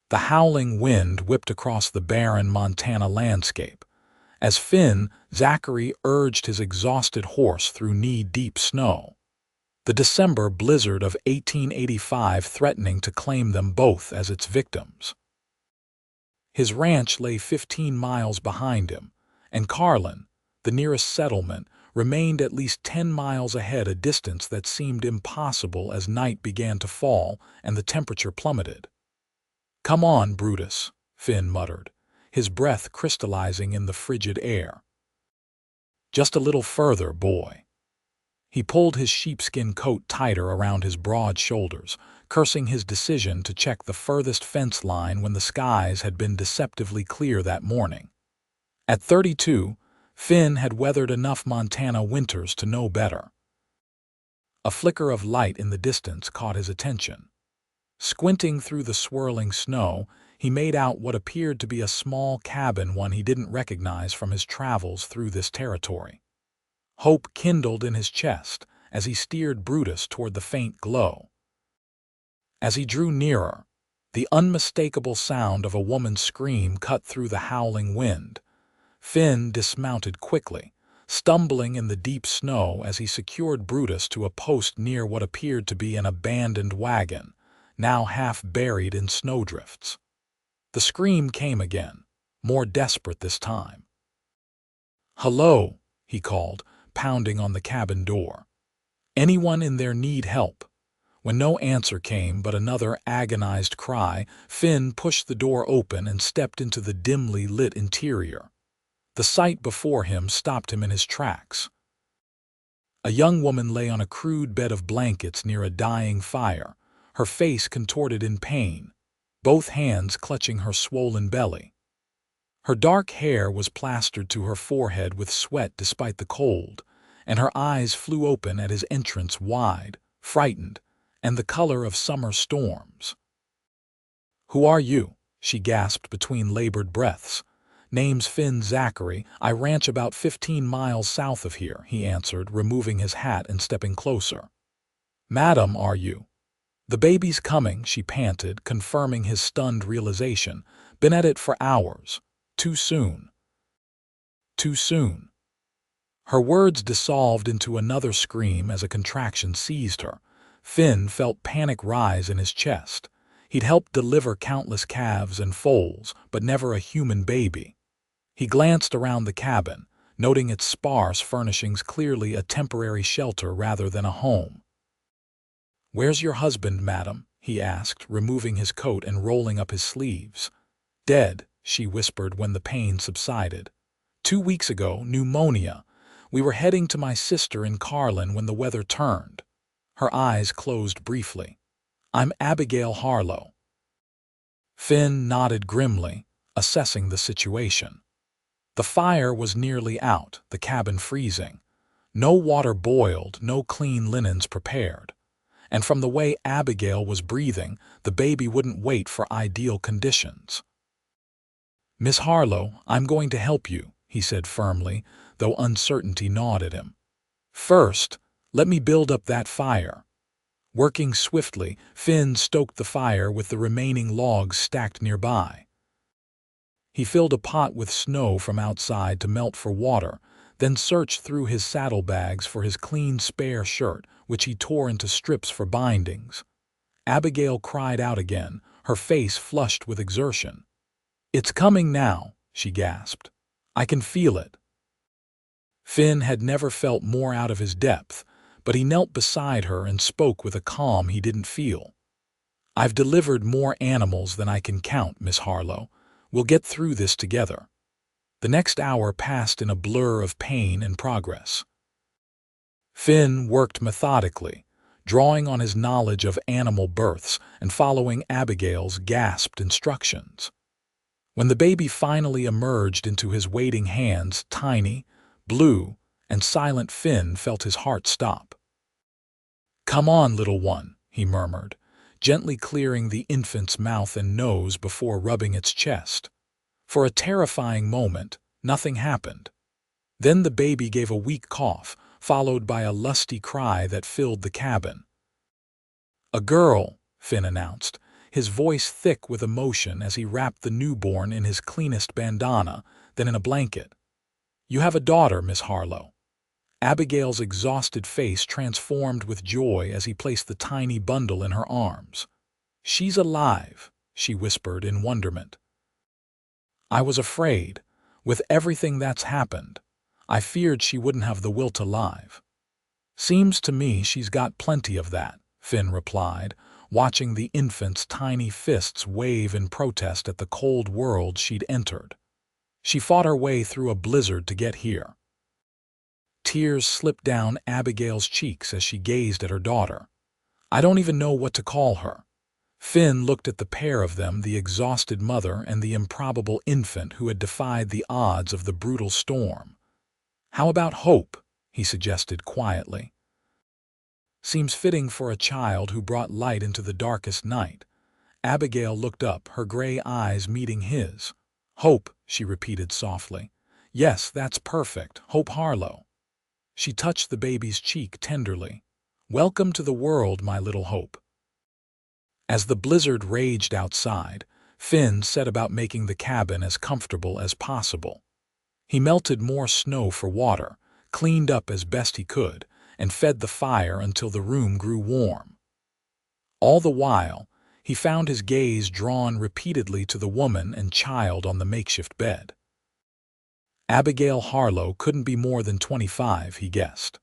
The howling wind whipped across the barren Montana landscape, as Finn Zachary urged his exhausted horse through knee-deep snow, the December blizzard of 1885 threatening to claim them both as its victims. His ranch lay 15 miles behind him, and Carlin, the nearest settlement, remained at least 10 miles ahead, a distance that seemed impossible as night began to fall and the temperature plummeted. "Come on, Brutus," Finn muttered, his breath crystallizing in the frigid air. "Just a little further, boy." He pulled his sheepskin coat tighter around his broad shoulders, cursing his decision to check the furthest fence line when the skies had been deceptively clear that morning. At 32, Finn had weathered enough Montana winters to know better. A flicker of light in the distance caught his attention. Squinting through the swirling snow, he made out what appeared to be a small cabin, one he didn't recognize from his travels through this territory. Hope kindled in his chest as he steered Brutus toward the faint glow. As he drew nearer, the unmistakable sound of a woman's scream cut through the howling wind. Finn dismounted quickly, stumbling in the deep snow as he secured Brutus to a post near what appeared to be an abandoned wagon, now half buried in snowdrifts. The scream came again, more desperate this time. "Hello," he called, pounding on the cabin door. "Anyone in there need help?" When no answer came but another agonized cry, Finn pushed the door open and stepped into the dimly lit interior. The sight before him stopped him in his tracks. A young woman lay on a crude bed of blankets near a dying fire, her face contorted in pain, both hands clutching her swollen belly. Her dark hair was plastered to her forehead with sweat despite the cold, and her eyes flew open at his entrance wide, frightened, and the color of summer storms. "Who are you?" she gasped between labored breaths. "Name's Finn Zachary. I ranch about 15 miles south of here," he answered, removing his hat and stepping closer. "Madam, are you?" "The baby's coming," she panted, confirming his stunned realization. "Been at it for hours. Too soon." Too soon. Her words dissolved into another scream as a contraction seized her. Finn felt panic rise in his chest. He'd helped deliver countless calves and foals, but never a human baby. He glanced around the cabin, noting its sparse furnishings, clearly a temporary shelter rather than a home. "Where's your husband, madam?" he asked, removing his coat and rolling up his sleeves. "Dead," she whispered when the pain subsided. 2 weeks ago, pneumonia. We were heading to my sister in Carlin when the weather turned." Her eyes closed briefly. "I'm Abigail Harlow." Finn nodded grimly, assessing the situation. The fire was nearly out, the cabin freezing. No water boiled, no clean linens prepared. And from the way Abigail was breathing, the baby wouldn't wait for ideal conditions. "Miss Harlow, I'm going to help you," he said firmly, though uncertainty gnawed at him. "First, let me build up that fire." Working swiftly, Finn stoked the fire with the remaining logs stacked nearby. He filled a pot with snow from outside to melt for water, then searched through his saddlebags for his clean spare shirt, which he tore into strips for bindings. Abigail cried out again, her face flushed with exertion. "It's coming now," she gasped. "I can feel it." Finn had never felt more out of his depth, but he knelt beside her and spoke with a calm he didn't feel. "I've delivered more animals than I can count, Miss Harlow. We'll get through this together." The next hour passed in a blur of pain and progress. Finn worked methodically, drawing on his knowledge of animal births and following Abigail's gasped instructions. When the baby finally emerged into his waiting hands, tiny, blue, and silent, Finn felt his heart stop. "Come on, little one," he murmured, gently clearing the infant's mouth and nose before rubbing its chest. For a terrifying moment, nothing happened. Then the baby gave a weak cough, followed by a lusty cry that filled the cabin. "A girl," Finn announced, his voice thick with emotion as he wrapped the newborn in his cleanest bandana, then in a blanket. "You have a daughter, Miss Harlow." Abigail's exhausted face transformed with joy as he placed the tiny bundle in her arms. "She's alive," she whispered in wonderment. "I was afraid. With everything that's happened, I feared she wouldn't have the will to live." "Seems to me she's got plenty of that," Finn replied, watching the infant's tiny fists wave in protest at the cold world she'd entered. "She fought her way through a blizzard to get here." Tears slipped down Abigail's cheeks as she gazed at her daughter. "I don't even know what to call her." Finn looked at the pair of them, the exhausted mother and the improbable infant who had defied the odds of the brutal storm. "How about Hope?" he suggested quietly. "Seems fitting for a child who brought light into the darkest night." Abigail looked up, her gray eyes meeting his. "Hope," she repeated softly. "Yes, that's perfect. Hope Harlow." She touched the baby's cheek tenderly. "Welcome to the world, my little Hope." As the blizzard raged outside, Finn set about making the cabin as comfortable as possible. He melted more snow for water, cleaned up as best he could, and fed the fire until the room grew warm. All the while, he found his gaze drawn repeatedly to the woman and child on the makeshift bed. Abigail Harlow couldn't be more than 25, he guessed.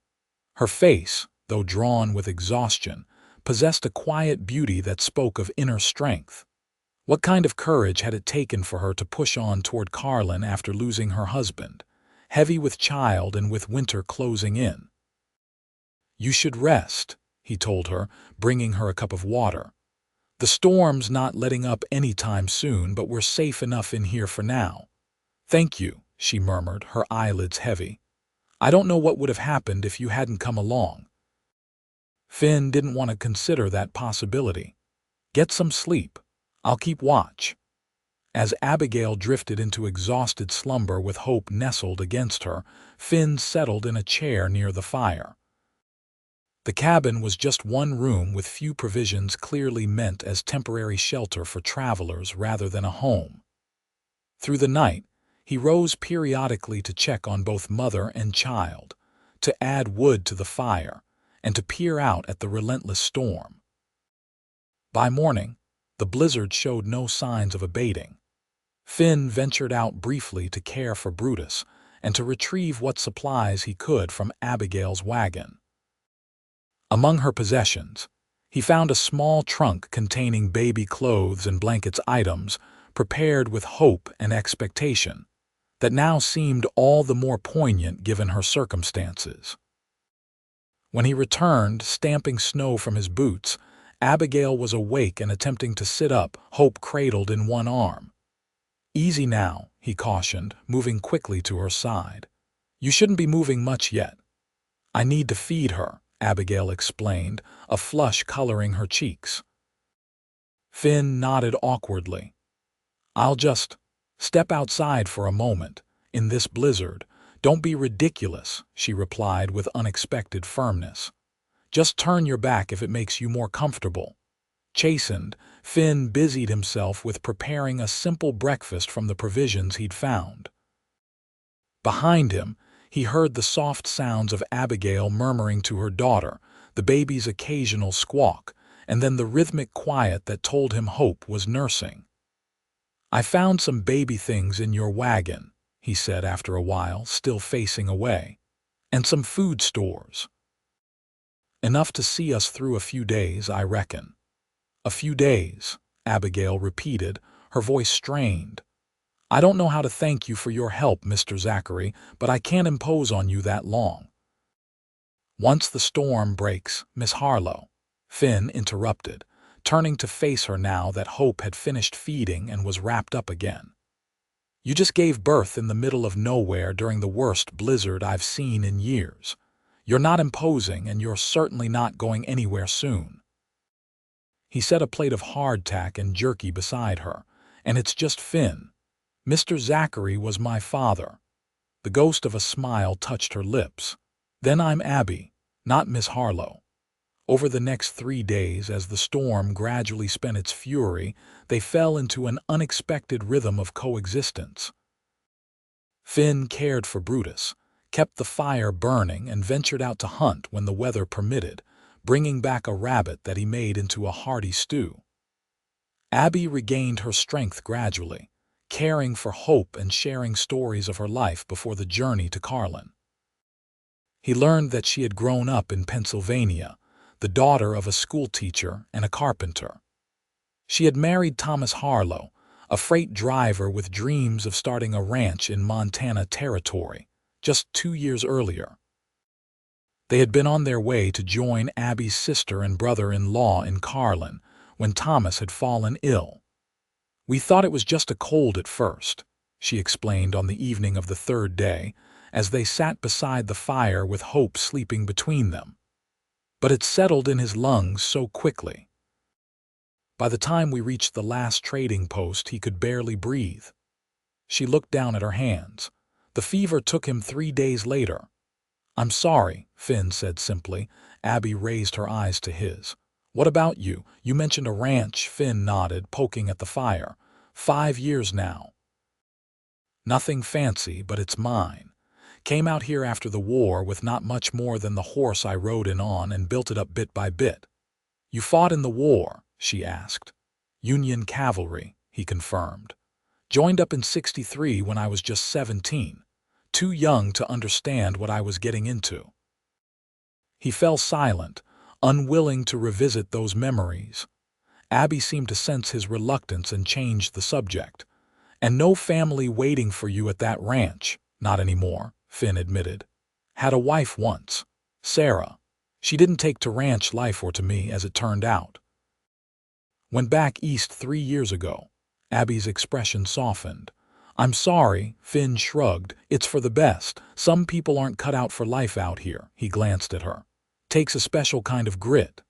Her face, though drawn with exhaustion, possessed a quiet beauty that spoke of inner strength. What kind of courage had it taken for her to push on toward Carlin after losing her husband, heavy with child and with winter closing in? "You should rest," he told her, bringing her a cup of water. "The storm's not letting up any time soon, but we're safe enough in here for now." "Thank you," she murmured, her eyelids heavy. "I don't know what would have happened if you hadn't come along." Finn didn't want to consider that possibility. "Get some sleep. I'll keep watch." As Abigail drifted into exhausted slumber with Hope nestled against her, Finn settled in a chair near the fire. The cabin was just one room with few provisions, clearly meant as temporary shelter for travelers rather than a home. Through the night, he rose periodically to check on both mother and child, to add wood to the fire, and to peer out at the relentless storm. By morning, the blizzard showed no signs of abating. Finn ventured out briefly to care for Brutus and to retrieve what supplies he could from Abigail's wagon. Among her possessions, he found a small trunk containing baby clothes and blankets, items prepared with hope and expectation, that now seemed all the more poignant given her circumstances. When he returned, stamping snow from his boots, Abigail was awake and attempting to sit up, Hope cradled in one arm. "Easy now," he cautioned, moving quickly to her side. "You shouldn't be moving much yet." "I need to feed her," Abigail explained, a flush coloring her cheeks. Finn nodded awkwardly. "I'll just step outside for a moment, in this blizzard." "Don't be ridiculous," she replied with unexpected firmness. "Just turn your back if it makes you more comfortable." Chastened, Finn busied himself with preparing a simple breakfast from the provisions he'd found. Behind him, he heard the soft sounds of Abigail murmuring to her daughter, the baby's occasional squawk, and then the rhythmic quiet that told him Hope was nursing. "I found some baby things in your wagon," he said after a while, still facing away, "and some food stores. Enough to see us through a few days, I reckon." "A few days," Abigail repeated, her voice strained. "I don't know how to thank you for your help, Mr. Zachary, but I can't impose on you that long." "Once the storm breaks, Miss Harlow," Finn interrupted, turning to face her now that Hope had finished feeding and was wrapped up again. "You just gave birth in the middle of nowhere during the worst blizzard I've seen in years. You're not imposing, and you're certainly not going anywhere soon." He set a plate of hardtack and jerky beside her. "And it's just Finn. Mr. Zachary was my father." The ghost of a smile touched her lips. "Then I'm Abby, not Miss Harlow." Over the next 3 days, as the storm gradually spent its fury, they fell into an unexpected rhythm of coexistence. Finn cared for Brutus, kept the fire burning, and ventured out to hunt when the weather permitted, bringing back a rabbit that he made into a hearty stew. Abby regained her strength gradually, caring for Hope and sharing stories of her life before the journey to Carlin. He learned that she had grown up in Pennsylvania, the daughter of a schoolteacher and a carpenter. She had married Thomas Harlow, a freight driver with dreams of starting a ranch in Montana Territory, just 2 years earlier. They had been on their way to join Abby's sister and brother-in-law in Carlin when Thomas had fallen ill. "We thought it was just a cold at first," she explained on the evening of the 3rd day, as they sat beside the fire with Hope sleeping between them. "But it settled in his lungs so quickly. By the time we reached the last trading post, he could barely breathe." She looked down at her hands. "The fever took him 3 days later." "I'm sorry," Finn said simply. Abby raised her eyes to his. "What about you? You mentioned a ranch." Finn nodded, poking at the fire. 5 years now." "Nothing fancy, but it's mine. Came out here after the war with not much more than the horse I rode in on and built it up bit by bit." "You fought in the war?" she asked. "Union cavalry," he confirmed. "Joined up in '63 when I was just 17. Too young to understand what I was getting into." He fell silent, unwilling to revisit those memories. Abby seemed to sense his reluctance and changed the subject. "And no family waiting for you at that ranch?" "Not anymore," Finn admitted. "Had a wife once. Sarah. She didn't take to ranch life or to me, as it turned out. Went back east 3 years ago." Abby's expression softened. "I'm sorry," Finn shrugged. "It's for the best. Some people aren't cut out for life out here." He glanced at her. "Takes a special kind of grit."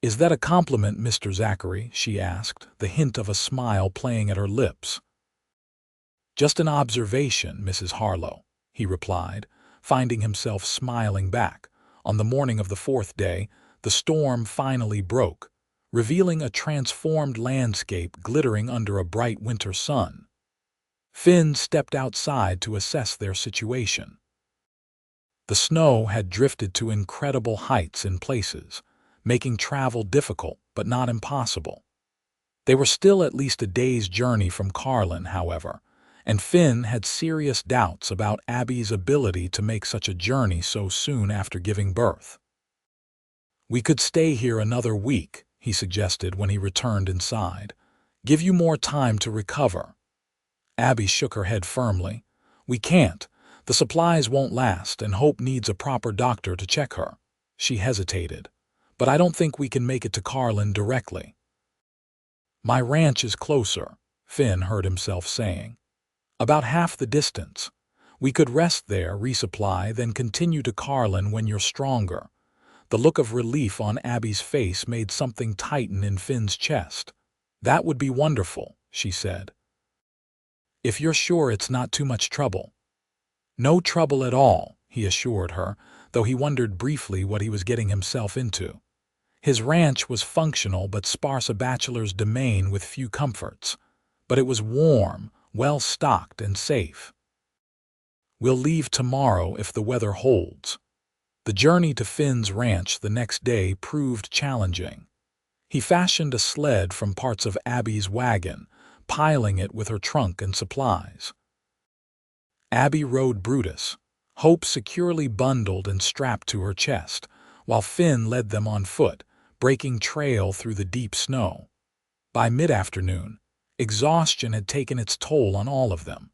"Is that a compliment, Mr. Zachary?" she asked, the hint of a smile playing at her lips. "Just an observation, Mrs. Harlow," he replied, finding himself smiling back. On the morning of the 4th day, the storm finally broke, revealing a transformed landscape glittering under a bright winter sun. Finn stepped outside to assess their situation. The snow had drifted to incredible heights in places, making travel difficult but not impossible. They were still at least a day's journey from Carlin, however, and Finn had serious doubts about Abby's ability to make such a journey so soon after giving birth. "We could stay here another week," he suggested when he returned inside. "Give you more time to recover." Abby shook her head firmly. "We can't. The supplies won't last, and Hope needs a proper doctor to check her." She hesitated. "But I don't think we can make it to Carlin directly." "My ranch is closer," Finn heard himself saying. "About half the distance. We could rest there, resupply, then continue to Carlin when you're stronger." The look of relief on Abby's face made something tighten in Finn's chest. "That would be wonderful," she said. "If you're sure it's not too much trouble." "No trouble at all," he assured her, though he wondered briefly what he was getting himself into. His ranch was functional but sparse, a bachelor's domain with few comforts. But it was warm, well-stocked, and safe. "We'll leave tomorrow if the weather holds." The journey to Finn's ranch the next day proved challenging. He fashioned a sled from parts of Abby's wagon, piling it with her trunk and supplies. Abby rode Brutus, Hope securely bundled and strapped to her chest, while Finn led them on foot, breaking trail through the deep snow. By mid-afternoon, exhaustion had taken its toll on all of them.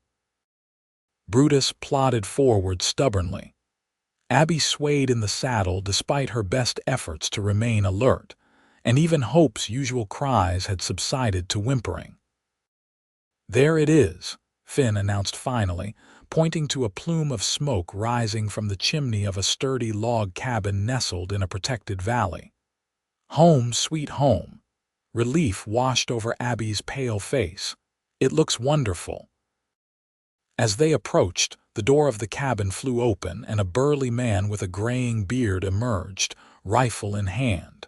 Brutus plodded forward stubbornly. Abby swayed in the saddle despite her best efforts to remain alert, and even Hope's usual cries had subsided to whimpering. "There it is," Finn announced finally, pointing to a plume of smoke rising from the chimney of a sturdy log cabin nestled in a protected valley. "Home, sweet home." Relief washed over Abby's pale face. "It looks wonderful." As they approached, the door of the cabin flew open and a burly man with a graying beard emerged, rifle in hand.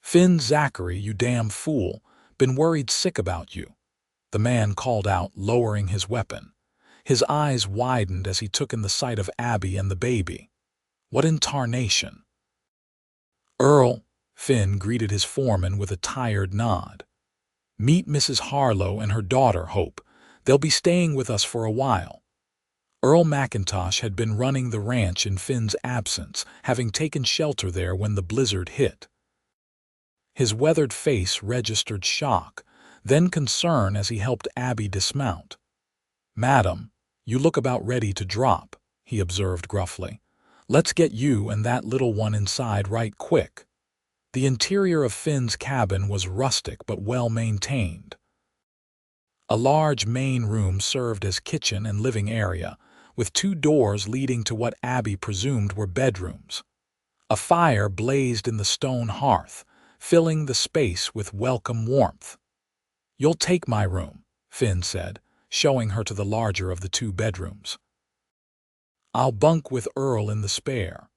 "Finn Zachary, you damn fool, been worried sick about you," the man called out, lowering his weapon. His eyes widened as he took in the sight of Abby and the baby. "What in tarnation?" "Earl," Finn greeted his foreman with a tired nod. "Meet Mrs. Harlow and her daughter, Hope. They'll be staying with us for a while." Earl McIntosh had been running the ranch in Finn's absence, having taken shelter there when the blizzard hit. His weathered face registered shock, then concern as he helped Abby dismount. "Madam, you look about ready to drop," he observed gruffly. "Let's get you and that little one inside right quick." The interior of Finn's cabin was rustic but well maintained. A large main room served as kitchen and living area, with 2 doors leading to what Abby presumed were bedrooms. A fire blazed in the stone hearth, filling the space with welcome warmth. "You'll take my room," Finn said, showing her to the larger of the 2 bedrooms. "I'll bunk with Earl in the spare."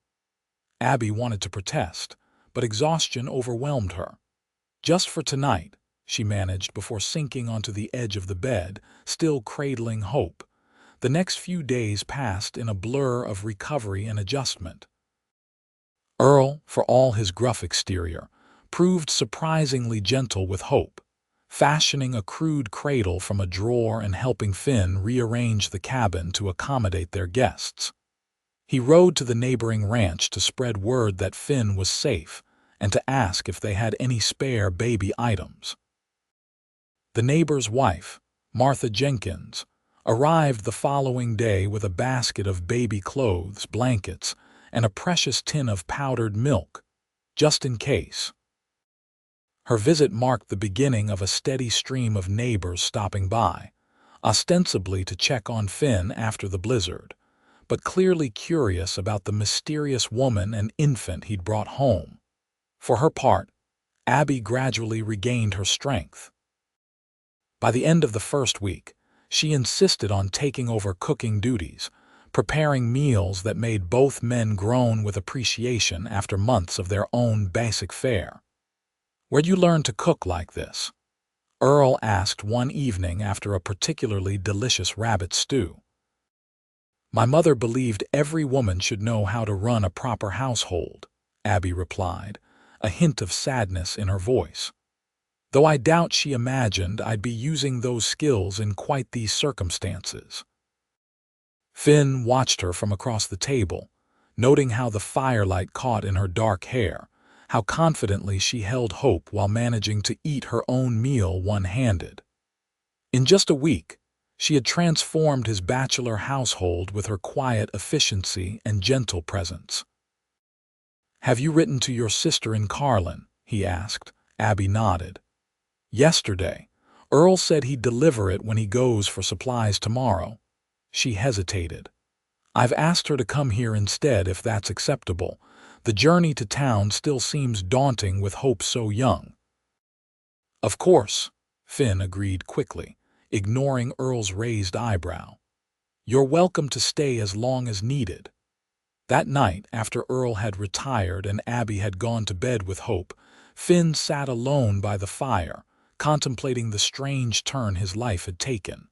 Abby wanted to protest, but exhaustion overwhelmed her. "Just for tonight," she managed before sinking onto the edge of the bed, still cradling hope. The next few days passed in a blur of recovery and adjustment. Earl, for all his gruff exterior, proved surprisingly gentle with Hope, fashioning a crude cradle from a drawer and helping Finn rearrange the cabin to accommodate their guests. He rode to the neighboring ranch to spread word that Finn was safe and to ask if they had any spare baby items. The neighbor's wife, Martha Jenkins, arrived the following day with a basket of baby clothes, blankets, and a precious tin of powdered milk, just in case. Her visit marked the beginning of a steady stream of neighbors stopping by, ostensibly to check on Finn after the blizzard, but clearly curious about the mysterious woman and infant he'd brought home. For her part, Abby gradually regained her strength. By the end of the first week, she insisted on taking over cooking duties, preparing meals that made both men groan with appreciation after months of their own basic fare. "Where'd you learn to cook like this?" Earl asked one evening after a particularly delicious rabbit stew. "My mother believed every woman should know how to run a proper household," Abby replied, a hint of sadness in her voice. "Though I doubt she imagined I'd be using those skills in quite these circumstances." Finn watched her from across the table, noting how the firelight caught in her dark hair, how confidently she held Hope while managing to eat her own meal one-handed. In just a week, she had transformed his bachelor household with her quiet efficiency and gentle presence. "Have you written to your sister in Carlin?" he asked. Abby nodded. "Yesterday. Earl said he'd deliver it when he goes for supplies tomorrow." She hesitated. "I've asked her to come here instead if that's acceptable. The journey to town still seems daunting with Hope so young." "Of course," Finn agreed quickly, ignoring Earl's raised eyebrow. "You're welcome to stay as long as needed." That night, after Earl had retired and Abby had gone to bed with Hope, Finn sat alone by the fire, contemplating the strange turn his life had taken.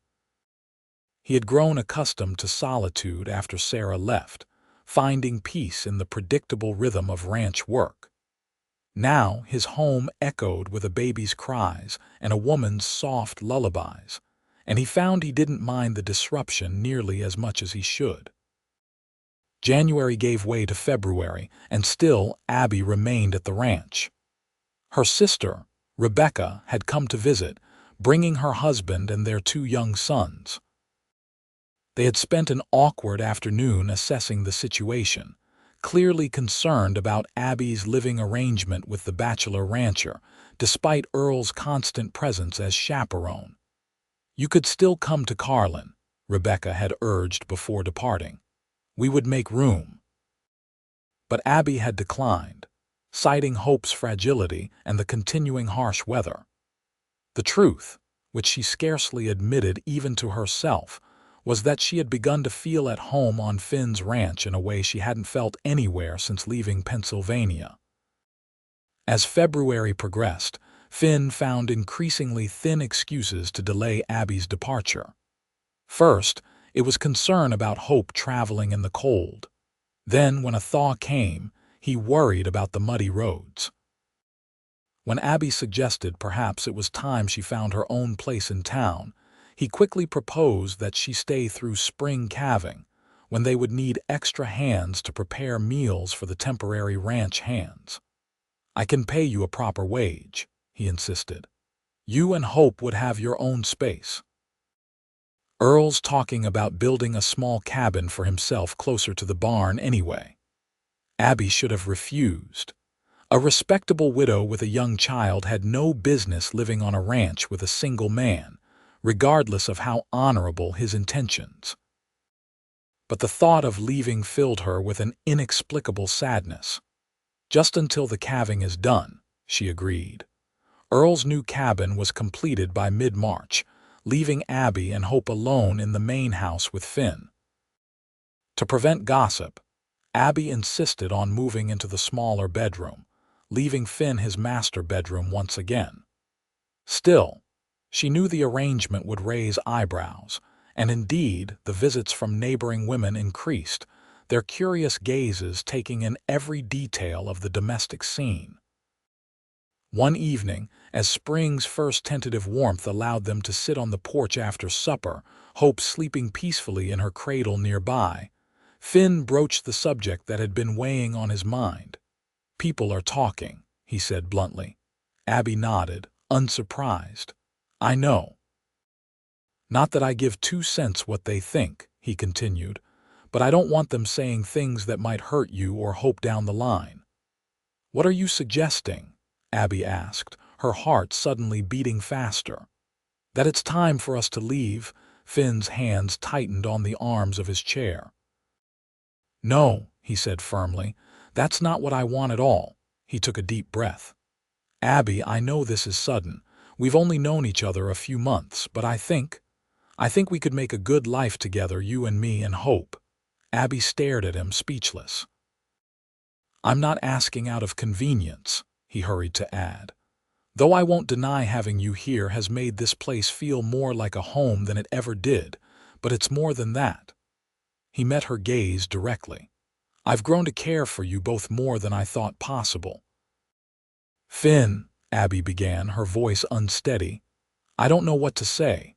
He had grown accustomed to solitude after Sarah left, finding peace in the predictable rhythm of ranch work. Now his home echoed with a baby's cries and a woman's soft lullabies, and he found he didn't mind the disruption nearly as much as he should. January gave way to February, and still Abby remained at the ranch. Her sister, Rebecca, had come to visit, bringing her husband and their 2 young sons. They had spent an awkward afternoon assessing the situation, clearly concerned about Abby's living arrangement with the bachelor rancher, despite Earl's constant presence as chaperone. "You could still come to Carlin," Rebecca had urged before departing. "We would make room." But Abby had declined, citing Hope's fragility and the continuing harsh weather. The truth, which she scarcely admitted even to herself, was that she had begun to feel at home on Finn's ranch in a way she hadn't felt anywhere since leaving Pennsylvania. As February progressed, Finn found increasingly thin excuses to delay Abby's departure. First, it was concern about Hope traveling in the cold. Then, when a thaw came, he worried about the muddy roads. When Abby suggested perhaps it was time she found her own place in town, he quickly proposed that she stay through spring calving, when they would need extra hands to prepare meals for the temporary ranch hands. "I can pay you a proper wage," he insisted. "You and Hope would have your own space." Earl's talking about building a small cabin for himself closer to the barn anyway. Abby should have refused. A respectable widow with a young child had no business living on a ranch with a single man, regardless of how honorable his intentions. But the thought of leaving filled her with an inexplicable sadness. "Just until the calving is done," she agreed. Earl's new cabin was completed by mid-March, leaving Abby and Hope alone in the main house with Finn. To prevent gossip, Abby insisted on moving into the smaller bedroom, leaving Finn his master bedroom once again. Still, she knew the arrangement would raise eyebrows, and indeed the visits from neighboring women increased, their curious gazes taking in every detail of the domestic scene. One evening, as spring's first tentative warmth allowed them to sit on the porch after supper, Hope sleeping peacefully in her cradle nearby, Finn broached the subject that had been weighing on his mind. "People are talking," he said bluntly. Abby nodded, unsurprised. "I know. Not that I give 2 cents what they think," he continued, "but I don't want them saying things that might hurt you or Hope down the line." "What are you suggesting?" Abby asked, her heart suddenly beating faster. "That it's time for us to leave." Finn's hands tightened on the arms of his chair. "No," he said firmly, "that's not what I want at all." He took a deep breath. "Abby, I know this is sudden. We've only known each other a few months, but I think we could make a good life together, you and me and Hope." Abby stared at him, speechless. "I'm not asking out of convenience," he hurried to add. "Though I won't deny having you here has made this place feel more like a home than it ever did, but it's more than that." He met her gaze directly. "I've grown to care for you both more than I thought possible." "Finn," Abby began, her voice unsteady, "I don't know what to say."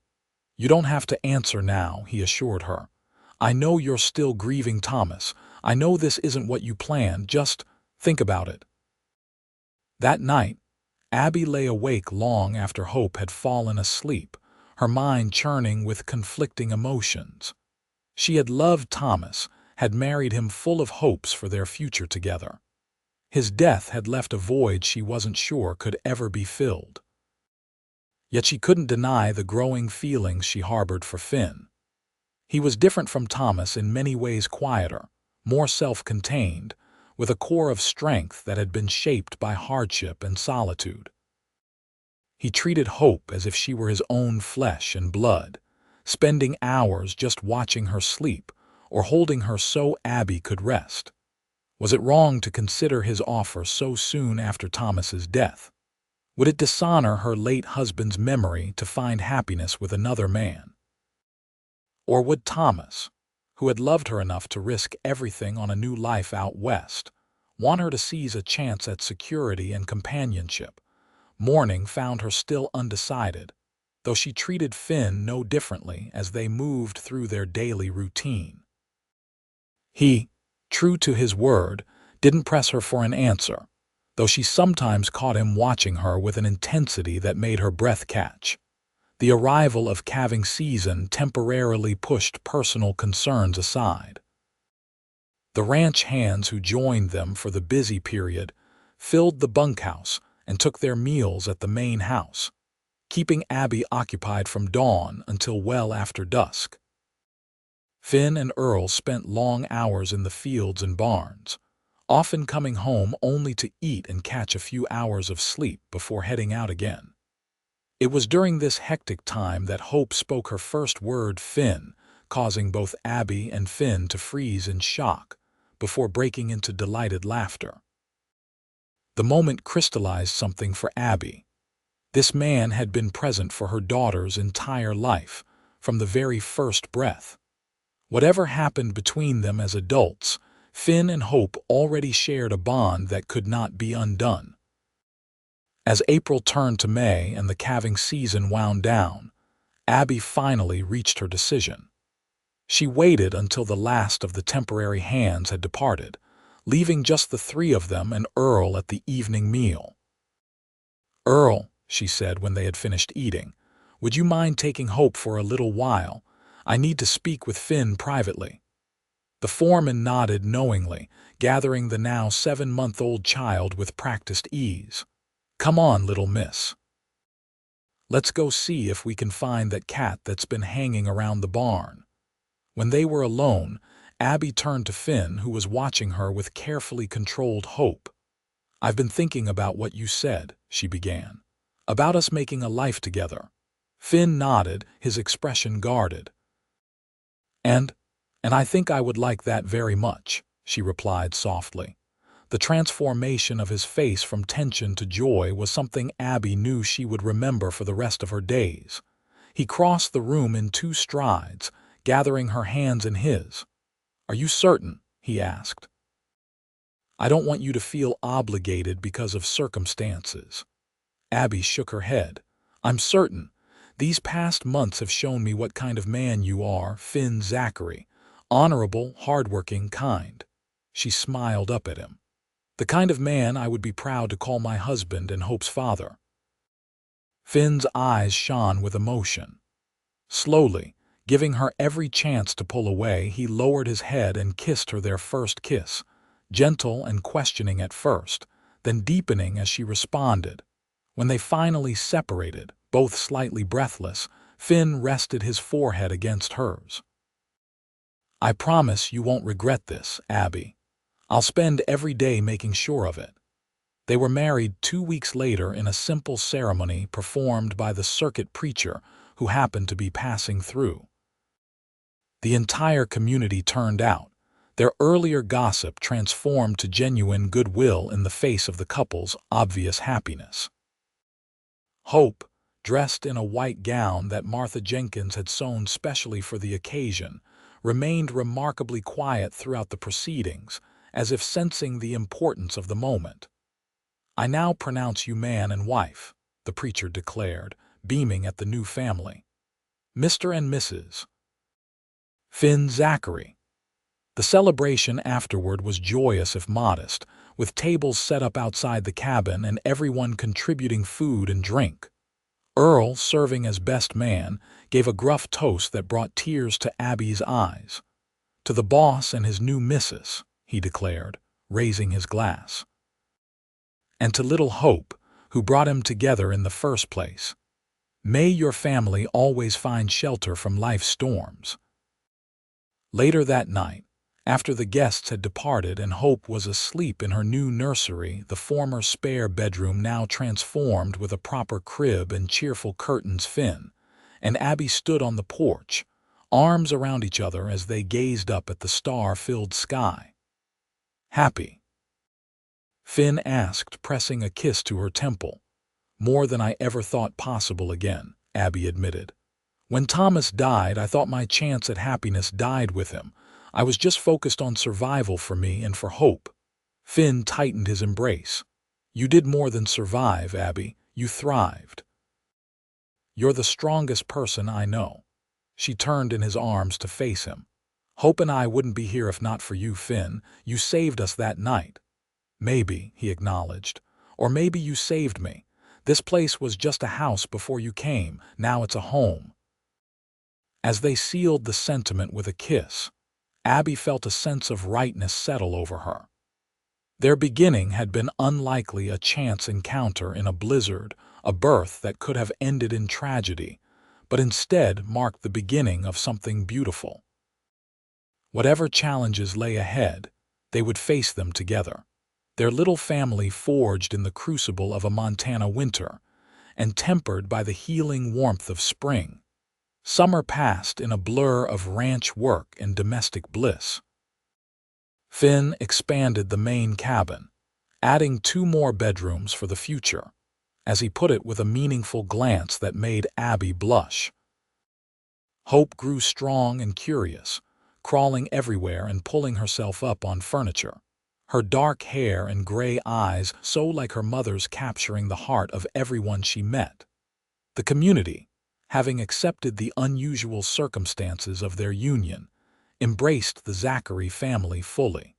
"You don't have to answer now," he assured her. "I know you're still grieving Thomas. I know this isn't what you planned. Just think about it." That night, Abby lay awake long after Hope had fallen asleep, her mind churning with conflicting emotions. She had loved Thomas, had married him full of hopes for their future together. His death had left a void she wasn't sure could ever be filled. Yet she couldn't deny the growing feelings she harbored for Finn. He was different from Thomas in many ways, quieter, more self-contained, with a core of strength that had been shaped by hardship and solitude. He treated Hope as if she were his own flesh and blood, spending hours just watching her sleep or holding her so Abby could rest. Was it wrong to consider his offer so soon after Thomas's death? Would it dishonor her late husband's memory to find happiness with another man? Or would Thomas, who had loved her enough to risk everything on a new life out west, want her to seize a chance at security and companionship? Morning found her still undecided, though she treated Finn no differently as they moved through their daily routine. He, true to his word, didn't press her for an answer, though she sometimes caught him watching her with an intensity that made her breath catch. The arrival of calving season temporarily pushed personal concerns aside. The ranch hands who joined them for the busy period filled the bunkhouse and took their meals at the main house, keeping Abby occupied from dawn until well after dusk. Finn and Earl spent long hours in the fields and barns, often coming home only to eat and catch a few hours of sleep before heading out again. It was during this hectic time that Hope spoke her first word, Finn, causing both Abby and Finn to freeze in shock before breaking into delighted laughter. The moment crystallized something for Abby. This man had been present for her daughter's entire life, from the very first breath. Whatever happened between them as adults, Finn and Hope already shared a bond that could not be undone. As April turned to May and the calving season wound down, Abby finally reached her decision. She waited until the last of the temporary hands had departed, leaving just the three of them and Earl at the evening meal. "Earl," she said when they had finished eating, "would you mind taking Hope for a little while? I need to speak with Finn privately." The foreman nodded knowingly, gathering the now 7-month-old child with practiced ease. "Come on, little miss. Let's go see if we can find that cat that's been hanging around the barn." When they were alone, Abby turned to Finn, who was watching her with carefully controlled hope. "I've been thinking about what you said," she began. "About us making a life together." Finn nodded, his expression guarded. And I think I would like that very much," she replied softly. The transformation of his face from tension to joy was something Abby knew she would remember for the rest of her days. He crossed the room in 2 strides, gathering her hands in his. "Are you certain?" he asked. "I don't want you to feel obligated because of circumstances." Abby shook her head. "I'm certain. These past months have shown me what kind of man you are, Finn Zachary. Honorable, hardworking, kind." She smiled up at him. "The kind of man I would be proud to call my husband and Hope's father." Finn's eyes shone with emotion. Slowly, giving her every chance to pull away, he lowered his head and kissed her their first kiss, gentle and questioning at first, then deepening as she responded. When they finally separated, both slightly breathless, Finn rested his forehead against hers. "I promise you won't regret this, Abby. I'll spend every day making sure of it." They were married 2 weeks later in a simple ceremony performed by the circuit preacher who happened to be passing through. The entire community turned out, their earlier gossip transformed to genuine goodwill in the face of the couple's obvious happiness. Hope, dressed in a white gown that Martha Jenkins had sewn specially for the occasion, remained remarkably quiet throughout the proceedings, as if sensing the importance of the moment. "I now pronounce you man and wife," the preacher declared, beaming at the new family. "Mr. and Mrs. Finn Zachary." The celebration afterward was joyous if modest, with tables set up outside the cabin and everyone contributing food and drink. Earl, serving as best man, gave a gruff toast that brought tears to Abby's eyes. "To the boss and his new missus," he declared, raising his glass. "And to little Hope, who brought him together in the first place. May your family always find shelter from life's storms." Later that night, after the guests had departed and Hope was asleep in her new nursery, the former spare bedroom now transformed with a proper crib and cheerful curtains, Finn and Abby stood on the porch, arms around each other as they gazed up at the star-filled sky. "Happy?" Finn asked, pressing a kiss to her temple. "More than I ever thought possible again," Abby admitted. "When Thomas died, I thought my chance at happiness died with him. I was just focused on survival for me and for Hope." Finn tightened his embrace. "You did more than survive, Abby. You thrived. You're the strongest person I know." She turned in his arms to face him. "Hope and I wouldn't be here if not for you, Finn. You saved us that night." "Maybe," he acknowledged. "Or maybe you saved me. This place was just a house before you came. Now it's a home." As they sealed the sentiment with a kiss, Abby felt a sense of rightness settle over her. Their beginning had been unlikely a chance encounter in a blizzard, a birth that could have ended in tragedy, but instead marked the beginning of something beautiful. Whatever challenges lay ahead, they would face them together. Their little family forged in the crucible of a Montana winter, and tempered by the healing warmth of spring. Summer passed in a blur of ranch work and domestic bliss. Finn expanded the main cabin, adding 2 more bedrooms for the future, as he put it with a meaningful glance that made Abby blush. Hope grew strong and curious, crawling everywhere and pulling herself up on furniture, her dark hair and gray eyes so like her mother's capturing the heart of everyone she met. The community, having accepted the unusual circumstances of their union, embraced the Zachary family fully.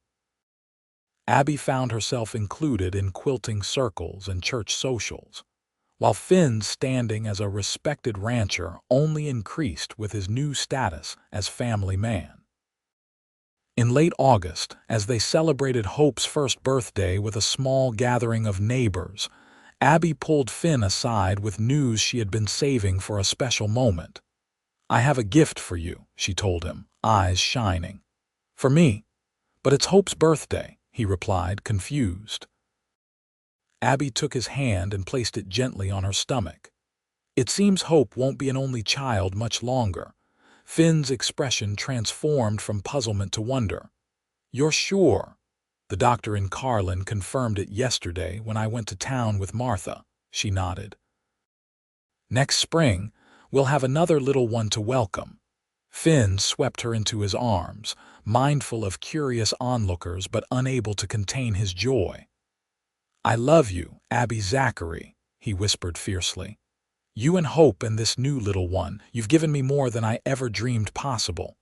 Abby found herself included in quilting circles and church socials, while Finn's standing as a respected rancher only increased with his new status as family man. In late August, as they celebrated Hope's first birthday with a small gathering of neighbors, Abby pulled Finn aside with news she had been saving for a special moment. "I have a gift for you," she told him, eyes shining. "For me? But it's Hope's birthday," he replied, confused. Abby took his hand and placed it gently on her stomach. "It seems Hope won't be an only child much longer." Finn's expression transformed from puzzlement to wonder. "You're sure?" "The doctor in Carlin confirmed it yesterday when I went to town with Martha," she nodded. "Next spring, we'll have another little one to welcome." Finn swept her into his arms, mindful of curious onlookers but unable to contain his joy. "I love you, Abby Zachary," he whispered fiercely. "You and Hope and this new little one, you've given me more than I ever dreamed possible.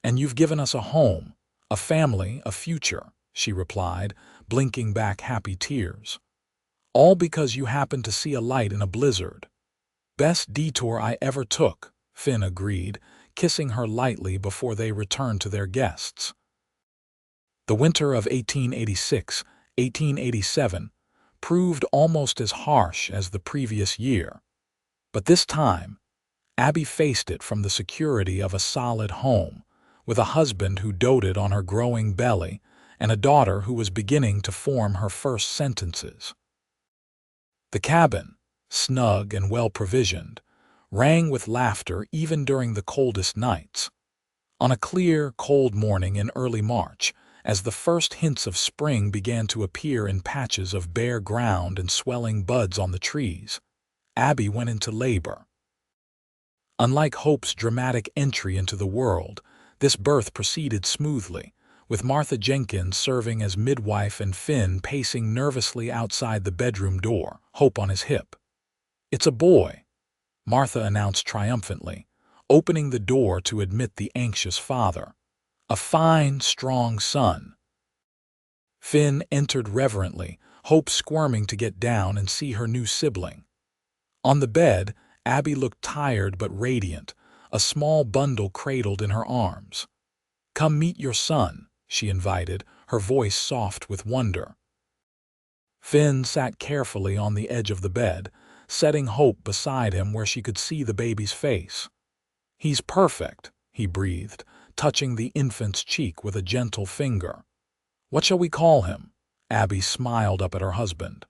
And you've given us a home, a family, a future," she replied, blinking back happy tears. "All because you happened to see a light in a blizzard." "Best detour I ever took," Finn agreed, kissing her lightly before they returned to their guests. The winter of 1886-1887 proved almost as harsh as the previous year. But this time, Abby faced it from the security of a solid home, with a husband who doted on her growing belly and a daughter who was beginning to form her first sentences. The cabin, snug and well-provisioned, rang with laughter even during the coldest nights. On a clear, cold morning in early March, as the first hints of spring began to appear in patches of bare ground and swelling buds on the trees, Abby went into labor. Unlike Hope's dramatic entry into the world, this birth proceeded smoothly, with Martha Jenkins serving as midwife and Finn pacing nervously outside the bedroom door, Hope on his hip. "It's a boy," Martha announced triumphantly, opening the door to admit the anxious father. "A fine, strong son." Finn entered reverently, Hope squirming to get down and see her new sibling. On the bed, Abby looked tired but radiant, a small bundle cradled in her arms. "Come meet your son," she invited, her voice soft with wonder. Finn sat carefully on the edge of the bed, setting Hope beside him where she could see the baby's face. "He's perfect," he breathed, touching the infant's cheek with a gentle finger. "What shall we call him?" Abby smiled up at her husband.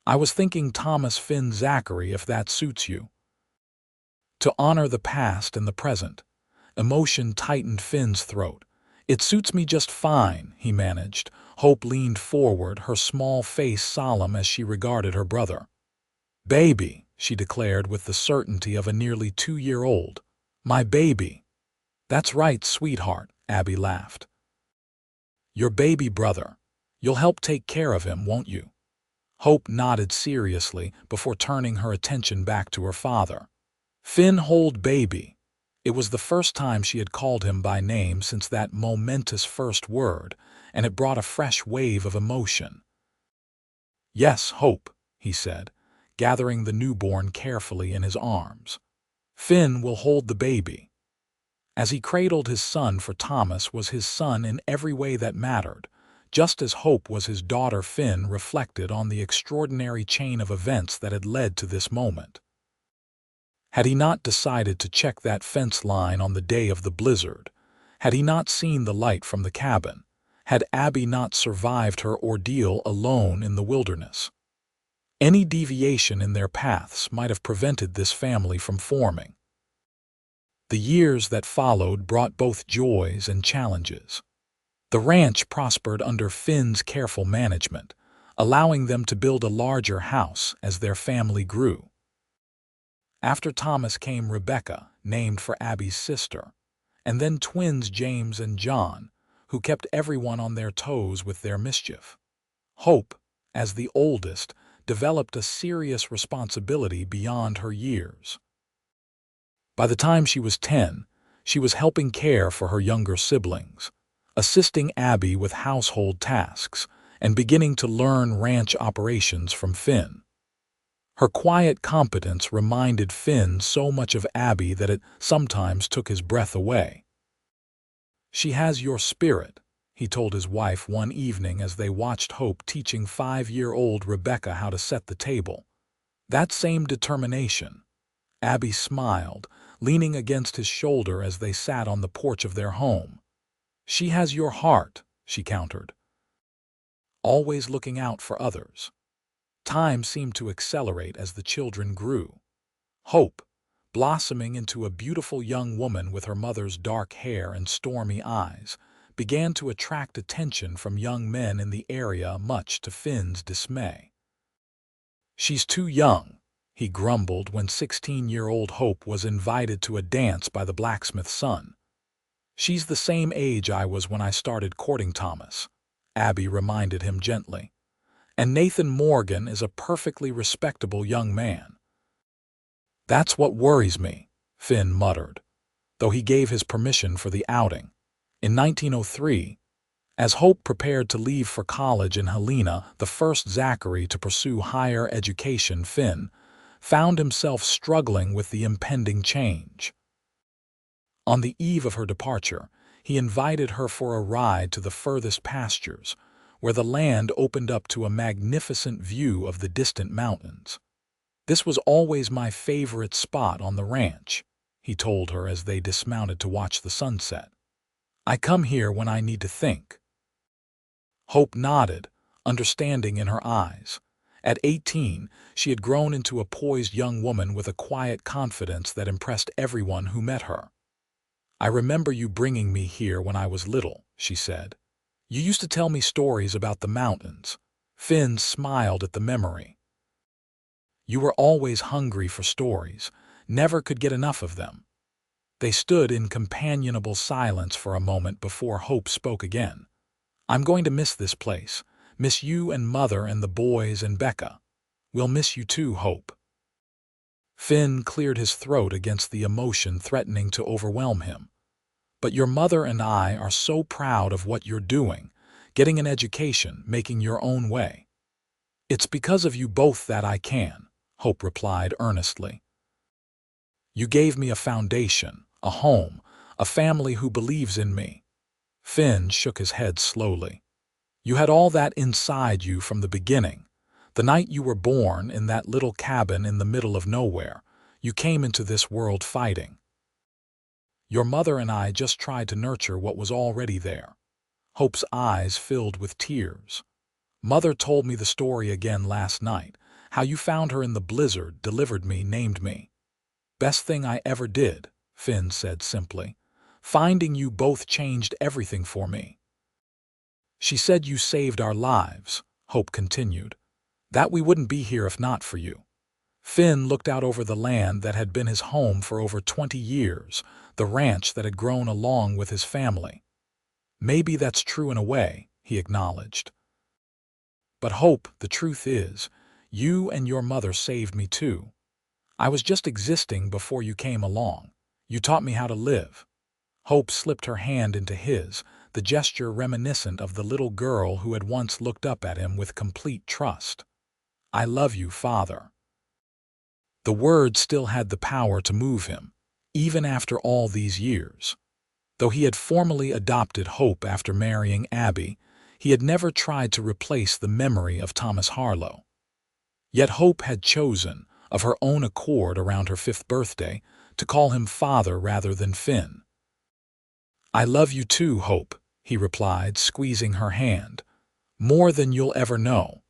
"I was thinking Thomas Finn Zachary, if that suits you." To honor the past and the present, emotion tightened Finn's throat. "It suits me just fine," he managed. Hope leaned forward, her small face solemn as she regarded her brother. "Baby," she declared with the certainty of a nearly 2-year-old. "My baby." "That's right, sweetheart," Abby laughed. "Your baby brother. You'll help take care of him, won't you?" Hope nodded seriously before turning her attention back to her father. "Finn, hold baby." It was the first time she had called him by name since that momentous first word, and it brought a fresh wave of emotion. "Yes, Hope," he said, gathering the newborn carefully in his arms. "Finn will hold the baby." As he cradled his son, for Thomas was his son in every way that mattered, just as Hope was his daughter. Finn reflected on the extraordinary chain of events that had led to this moment. Had he not decided to check that fence line on the day of the blizzard? Had he not seen the light from the cabin? Had Abby not survived her ordeal alone in the wilderness? Any deviation in their paths might have prevented this family from forming. The years that followed brought both joys and challenges. The ranch prospered under Finn's careful management, allowing them to build a larger house as their family grew. After Thomas came Rebecca, named for Abby's sister, and then twins James and John, who kept everyone on their toes with their mischief. Hope, as the oldest, developed a serious responsibility beyond her years. By the time she was 10, she was helping care for her younger siblings, assisting Abby with household tasks, and beginning to learn ranch operations from Finn. Her quiet competence reminded Finn so much of Abby that it sometimes took his breath away. "She has your spirit," he told his wife one evening as they watched Hope teaching 5-year-old Rebecca how to set the table. "That same determination." Abby smiled, leaning against his shoulder as they sat on the porch of their home. "She has your heart," she countered, always looking out for others. Time seemed to accelerate as the children grew. Hope, blossoming into a beautiful young woman with her mother's dark hair and stormy eyes, began to attract attention from young men in the area, much to Finn's dismay. "She's too young," he grumbled when 16-year-old Hope was invited to a dance by the blacksmith's son. "She's the same age I was when I started courting Thomas," Abby reminded him gently. "And Nathan Morgan is a perfectly respectable young man." "That's what worries me," Finn muttered, though he gave his permission for the outing. In 1903, as Hope prepared to leave for college in Helena, the first Zachary to pursue higher education, Finn found himself struggling with the impending change. On the eve of her departure, he invited her for a ride to the furthest pastures, where the land opened up to a magnificent view of the distant mountains. "This was always my favorite spot on the ranch," he told her as they dismounted to watch the sunset. "I come here when I need to think." Hope nodded, understanding in her eyes. At 18, she had grown into a poised young woman with a quiet confidence that impressed everyone who met her. "I remember you bringing me here when I was little," she said. "You used to tell me stories about the mountains." Finn smiled at the memory. "You were always hungry for stories, never could get enough of them." They stood in companionable silence for a moment before Hope spoke again. "I'm going to miss this place, miss you and Mother and the boys and Becca. We'll miss you too, Hope." Finn cleared his throat against the emotion threatening to overwhelm him. "But your mother and I are so proud of what you're doing, getting an education, making your own way." "It's because of you both that I can," Hope replied earnestly. "You gave me a foundation, a home, a family who believes in me." Finn shook his head slowly. "You had all that inside you from the beginning. The night you were born in that little cabin in the middle of nowhere, you came into this world fighting. Your mother and I just tried to nurture what was already there." Hope's eyes filled with tears. "Mother told me the story again last night, how you found her in the blizzard, delivered me, named me." "Best thing I ever did," Finn said simply. "Finding you both changed everything for me." "She said you saved our lives," Hope continued. "That we wouldn't be here if not for you." Finn looked out over the land that had been his home for over 20 years, the ranch that had grown along with his family. "Maybe that's true in a way," he acknowledged. "But Hope, the truth is, you and your mother saved me too. I was just existing before you came along. You taught me how to live." Hope slipped her hand into his, the gesture reminiscent of the little girl who had once looked up at him with complete trust. "I love you, Father." The word still had the power to move him, even after all these years. Though he had formally adopted Hope after marrying Abby, he had never tried to replace the memory of Thomas Harlow. Yet Hope had chosen, of her own accord around her 5th birthday, to call him father rather than Finn. "I love you too, Hope," he replied, squeezing her hand. "More than you'll ever know."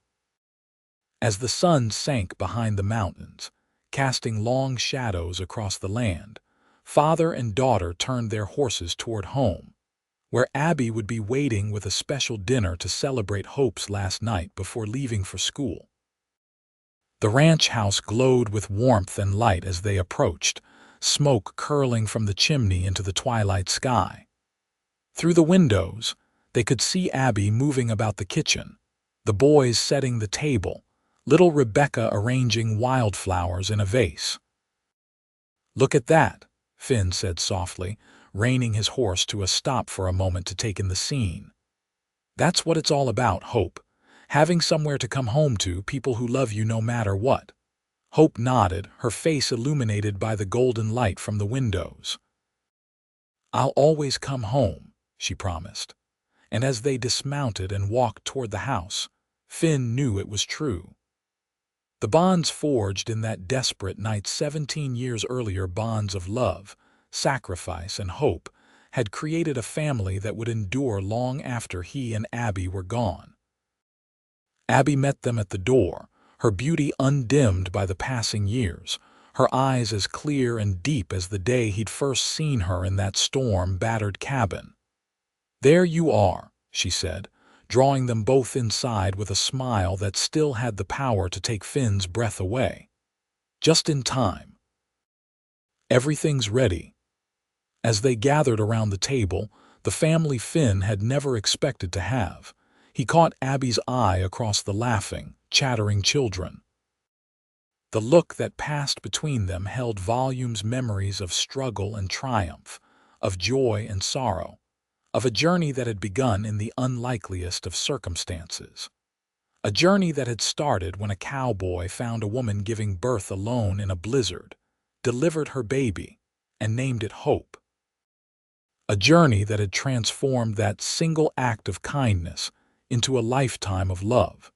As the sun sank behind the mountains, casting long shadows across the land, father and daughter turned their horses toward home, where Abby would be waiting with a special dinner to celebrate Hope's last night before leaving for school. The ranch house glowed with warmth and light as they approached, smoke curling from the chimney into the twilight sky. Through the windows, they could see Abby moving about the kitchen, the boys setting the table, little Rebecca arranging wildflowers in a vase. "Look at that," Finn said softly, reining his horse to a stop for a moment to take in the scene. "That's what it's all about, Hope. Having somewhere to come home to, people who love you no matter what." Hope nodded, her face illuminated by the golden light from the windows. "I'll always come home," she promised. And as they dismounted and walked toward the house, Finn knew it was true. The bonds forged in that desperate night 17 years earlier, bonds of love, sacrifice, and hope, had created a family that would endure long after he and Abby were gone. Abby met them at the door, her beauty undimmed by the passing years, her eyes as clear and deep as the day he'd first seen her in that storm-battered cabin. "There you are," she said, drawing them both inside with a smile that still had the power to take Finn's breath away. "Just in time. Everything's ready." As they gathered around the table, the family Finn had never expected to have, he caught Abby's eye across the laughing, chattering children. The look that passed between them held volumes, memories of struggle and triumph, of joy and sorrow, of a journey that had begun in the unlikeliest of circumstances. A journey that had started when a cowboy found a woman giving birth alone in a blizzard, delivered her baby, and named it Hope. A journey that had transformed that single act of kindness into a lifetime of love.